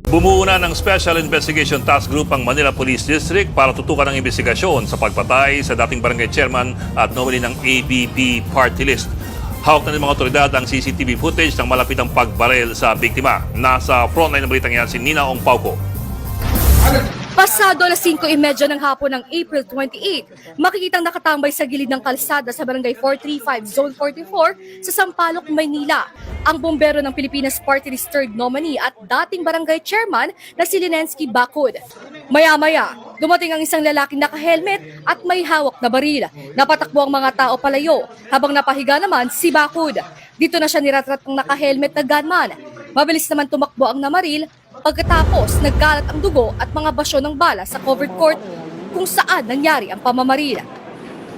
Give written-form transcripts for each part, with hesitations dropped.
Bumuo na ng Special Investigation Task Group ang Manila Police District para tutukan ang investigasyon sa pagpatay sa dating barangay chairman at nominee ng ABP Party List. Hawak na ng mga otoridad ang CCTV footage ng malapitang pagbarel sa biktima. Nasa frontline ng balitang yan si Nina Ong Pauco. Pasado alas 5:30 ng hapon ng April 28, makikitang nakatambay sa gilid ng kalsada sa Barangay 435, Zone 44 sa Sampaloc, Maynila, ang bombero ng Pilipinas Party List 3rd nominee at dating barangay chairman na si Linensky Bacud. Maya-maya, dumating ang isang lalaking naka-helmet at may hawak na baril. Napatakbo ang mga tao palayo, habang napahiga naman si Bacud. Dito na siya niratrat ng naka-helmet na gunman. Mabilis naman tumakbo ang namaril. Pagkatapos, nagkalat ang dugo at mga basyo ng bala sa covered court kung saan nangyari ang pamamaril.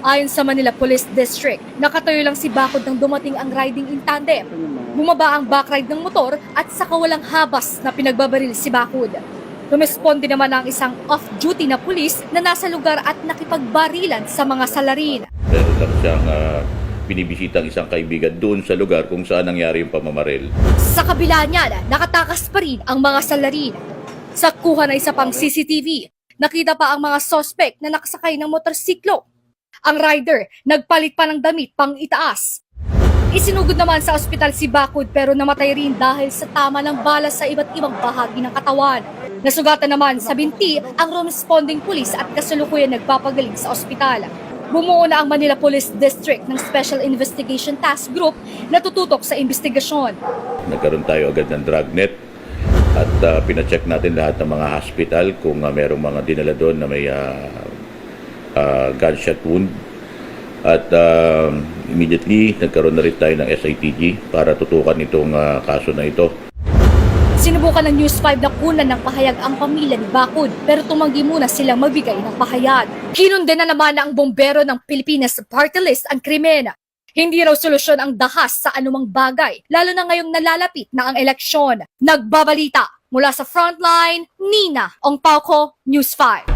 Ayon sa Manila Police District, nakatayo lang si Bacud nang dumating ang riding in tandem. Bumaba ang backride ng motor at saka walang habas na pinagbabaril si Bacud. Rumesponde naman ang isang off-duty na pulis na nasa lugar at nakipagbarilan sa mga salarin. Meron lang siyang binibisita ang isang kaibigan doon sa lugar kung saan nangyari yung pamamaril. Sa kabila niya, nakatakas pa rin ang mga salarin. Sa kuha na isa pang CCTV, nakita pa ang mga sospek na nakasakay ng motorsiklo. Ang rider, nagpalit pa ng damit pang itaas. Isinugod naman sa ospital si Bacud pero namatay rin dahil sa tama ng bala sa iba't ibang bahagi ng katawan. Nasugatan naman sa binti ang responding pulis at kasalukuyan nagpapagaling sa ospital. Bumuo na ang Manila Police District ng Special Investigation Task Group na tututok sa investigasyon. Nagkaroon tayo agad ng dragnet at pinacheck natin lahat ng mga hospital kung merong mga dinala doon na may gunshot wound. At immediately nagkaroon na rin tayo ng SITG para tutukan itong kaso na ito. Sinubukan ng News 5 na kunan ng pahayag ang pamilya ni Bacud pero tumanggi muna silang magbigay ng pahayag. Kinunde na naman ang bombero ng Pilipinas Party List ang krimen. Hindi raw solusyon ang dahas sa anumang bagay, lalo na ngayong nalalapit na ang eleksyon. Nagbabalita mula sa Frontline, Nina Ong Pauco, News 5.